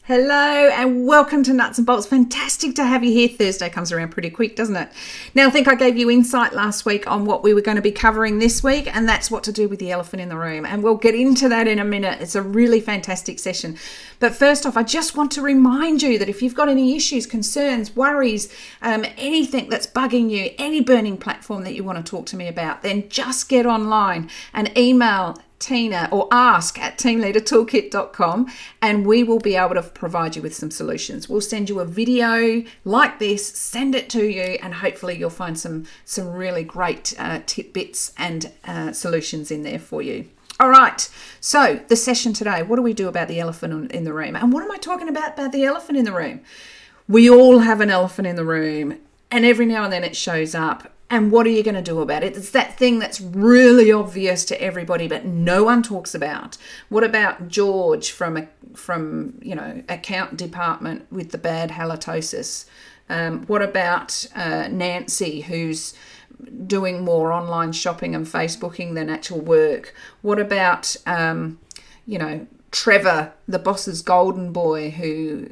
Hello and welcome to Nuts and Bolts. Fantastic to have you here. Thursday comes around pretty quick, doesn't it? Now, I think I gave you insight last week on what we were going to be covering this week, and that's what to do with the elephant in the room. And we'll get into that in a minute. It's a really fantastic session. But first off, I just want to remind you that if you've got any issues, concerns, worries, anything that's bugging you, any burning platform that you want to talk to me about, then just get online and email Tina or ask at teamleadertoolkit.com and we will be able to provide you with some solutions. We'll send you a video like this, send it to you, and hopefully you'll find some really great tidbits and solutions in there for you. All right, so the session today, what do we do about the elephant in the room? And what am I talking about the elephant in the room? We all have an elephant in the room, and every now and then it shows up. And what are you going to do about it? It's that thing that's really obvious to everybody, but no one talks about. What about George from account department with the bad halitosis? What about Nancy, who's doing more online shopping and Facebooking than actual work? What about Trevor, the boss's golden boy, who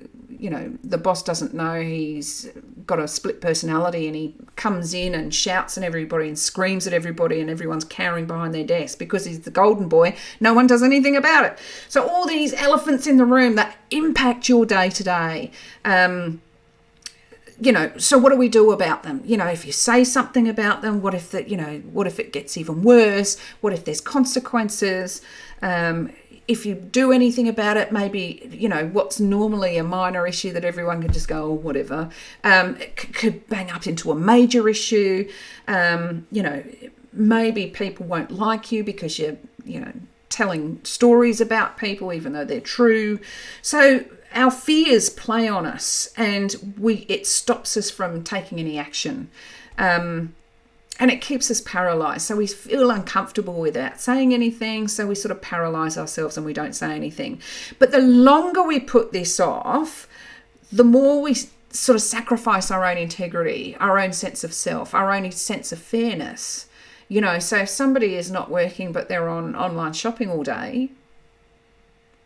the boss doesn't know he's got a split personality, and he comes in and shouts at everybody and screams at everybody, and everyone's cowering behind their desk because he's the golden boy. No one does anything about it. So all these elephants in the room that impact your day to day. So what do we do about them? If you say something about them, what if it gets even worse? What if there's consequences? If you do anything about it, maybe, what's normally a minor issue that everyone can just go, oh, whatever, it could bang up into a major issue. Maybe people won't like you because you're, telling stories about people, even though they're true. So our fears play on us, and it stops us from taking any action. And it keeps us paralyzed. So we feel uncomfortable without saying anything. So we sort of paralyze ourselves and we don't say anything. But the longer we put this off, the more we sort of sacrifice our own integrity, our own sense of self, our own sense of fairness. So if somebody is not working but they're on online shopping all day,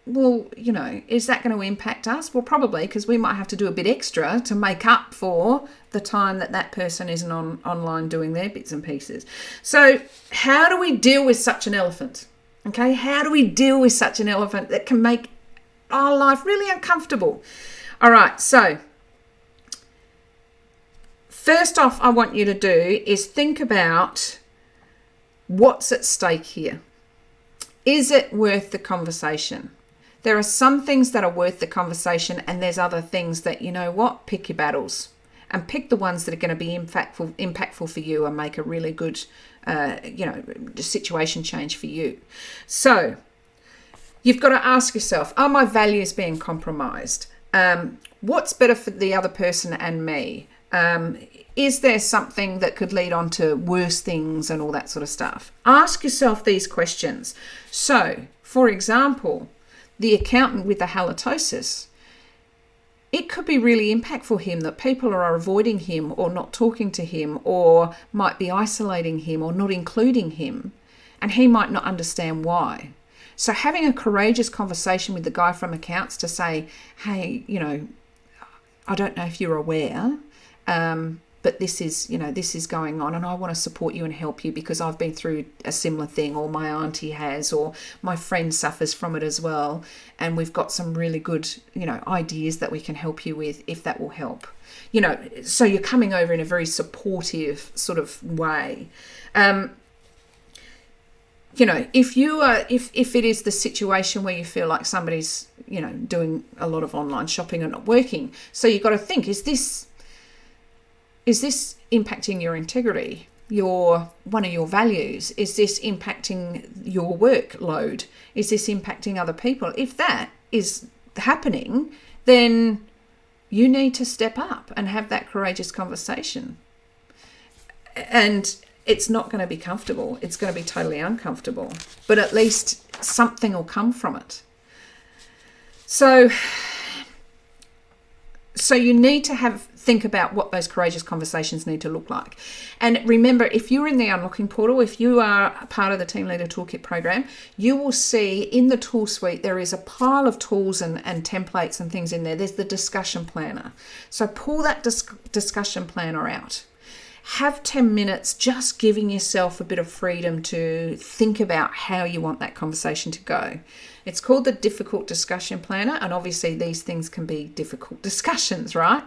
well, is that going to impact us? Well, probably, because we might have to do a bit extra to make up for the time that person isn't online doing their bits and pieces. So how do we deal with such an elephant? Okay, how do we deal with such an elephant that can make our life really uncomfortable? All right, so first off, I want you to do is think about what's at stake here. Is it worth the conversation? There are some things that are worth the conversation, and there's other things that, pick your battles and pick the ones that are going to be impactful for you and make a really good, situation change for you. So you've got to ask yourself, are my values being compromised? What's better for the other person and me? Is there something that could lead on to worse things and all that sort of stuff? Ask yourself these questions. So, for example, the accountant with the halitosis, it could be really impactful for him that people are avoiding him or not talking to him or might be isolating him or not including him, and he might not understand why. So having a courageous conversation with the guy from accounts to say, hey, I don't know if you're aware, but this is going on, and I want to support you and help you because I've been through a similar thing, or my auntie has, or my friend suffers from it as well. And we've got some really good, ideas that we can help you with if that will help. So you're coming over in a very supportive sort of way. If it is the situation where you feel like somebody's, doing a lot of online shopping and not working, so you've got to think, is this impacting your integrity, one of your values? Is this impacting your workload? Is this impacting other people? If that is happening, then you need to step up and have that courageous conversation. And it's not going to be comfortable. It's going to be totally uncomfortable, but at least something will come from it. So you need to think about what those courageous conversations need to look like. And remember, if you're in the Unlocking Portal, if you are a part of the Team Leader Toolkit program, you will see in the tool suite there is a pile of tools and templates and things in there. There's the discussion planner. So pull that discussion planner out. Have 10 minutes just giving yourself a bit of freedom to think about how you want that conversation to go. It's called the Difficult Discussion Planner, and obviously these things can be difficult discussions, right?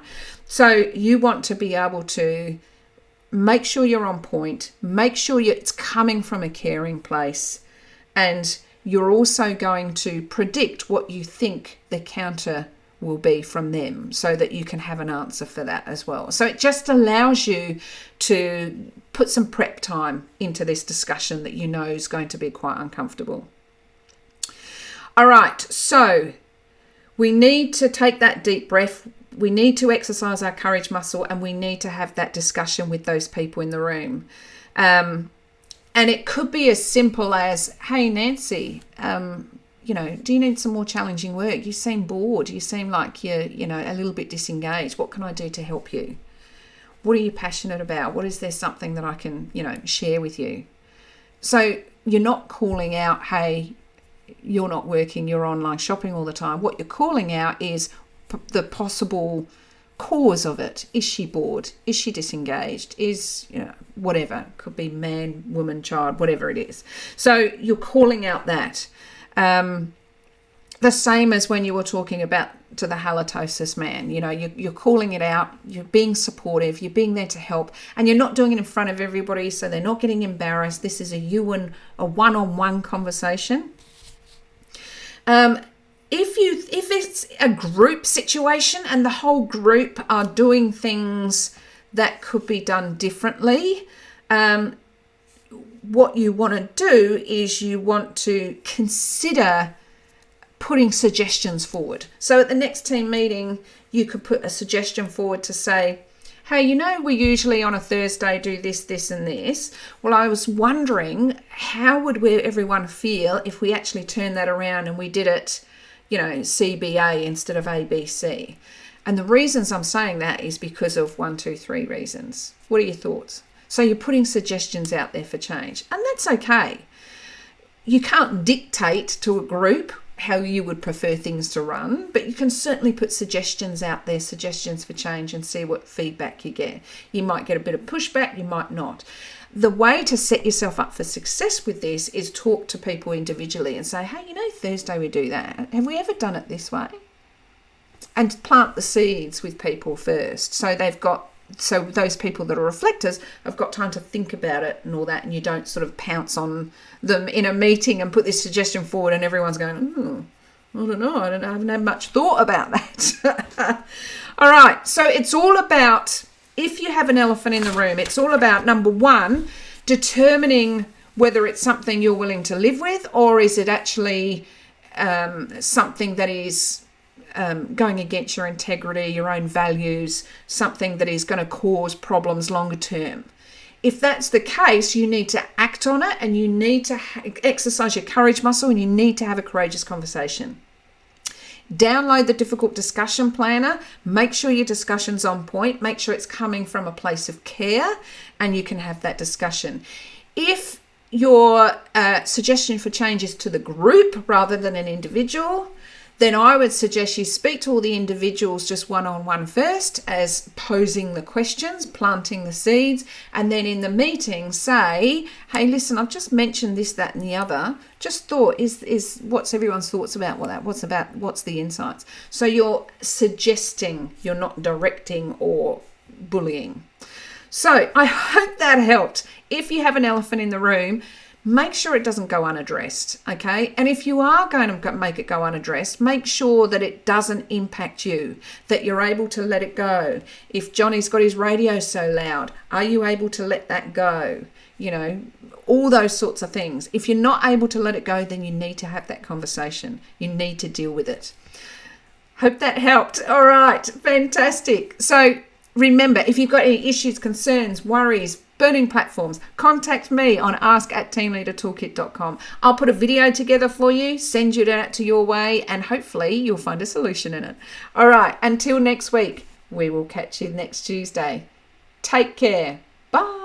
So you want to be able to make sure you're on point, make sure it's coming from a caring place, and you're also going to predict what you think the counter will be from them so that you can have an answer for that as well. So it just allows you to put some prep time into this discussion that you know is going to be quite uncomfortable. All right, so we need to take that deep breath. We need to exercise our courage muscle, and we need to have that discussion with those people in the room. And it could be as simple as, hey, Nancy, do you need some more challenging work? You seem bored. You seem like you're, a little bit disengaged. What can I do to help you? What are you passionate about? What is there something that I can, share with you? So you're not calling out, hey, you're not working, you're online shopping all the time. What you're calling out is the possible cause of it. Is she bored? Is she disengaged? Is, whatever. Could be man, woman, child, whatever it is. So you're calling out that. The same as when you were talking about to the halitosis man, you're calling it out, you're being supportive, you're being there to help, and you're not doing it in front of everybody so they're not getting embarrassed. This is a one-on-one conversation. If it's a group situation and the whole group are doing things that could be done differently, what you want to do is you want to consider putting suggestions forward. So at the next team meeting, you could put a suggestion forward to say, hey, we usually on a Thursday do this, this, and this. Well, I was wondering, how would everyone feel if we actually turned that around and we did it, CBA instead of ABC? And the reasons I'm saying that is because of 1, 2, 3 reasons. What are your thoughts? So you're putting suggestions out there for change, and that's okay. You can't dictate to a group how you would prefer things to run, but you can certainly put suggestions out there, suggestions for change, and see what feedback you get. You might get a bit of pushback, you might not. The way to set yourself up for success with this is talk to people individually and say, hey, Thursday we do that. Have we ever done it this way? And plant the seeds with people first. So those people that are reflectors have got time to think about it and all that, and you don't sort of pounce on them in a meeting and put this suggestion forward and everyone's going, I don't know, I haven't had much thought about that. All right, so it's all about, if you have an elephant in the room, it's all about, number one, determining whether it's something you're willing to live with, or is it actually something that is going against your integrity, your own values, something that is going to cause problems longer term. If that's the case, you need to act on it, and you need to exercise your courage muscle, and you need to have a courageous conversation. Download the Difficult Discussion Planner. Make sure your discussion's on point. Make sure it's coming from a place of care, and you can have that discussion. If your suggestion for change is to the group rather than an individual, then I would suggest you speak to all the individuals just one-on-one first, as posing the questions, planting the seeds, and then in the meeting say, hey, listen, I've just mentioned this, that, and the other. Just thought, is what's everyone's thoughts about what's the insights? So you're suggesting, you're not directing or bullying. So I hope that helped. If you have an elephant in the room, make sure it doesn't go unaddressed, okay? And if you are going to make it go unaddressed, make sure that it doesn't impact you, that you're able to let it go. If Johnny's got his radio so loud, are you able to let that go? All those sorts of things. If you're not able to let it go, then you need to have that conversation. You need to deal with it. Hope that helped. All right, fantastic. So remember, if you've got any issues, concerns, worries, burning platforms, contact me on ask@teamleadertoolkit.com. I'll put a video together for you, send you that to your way, and hopefully you'll find a solution in it. All right, until next week, we will catch you next Tuesday. Take care. Bye.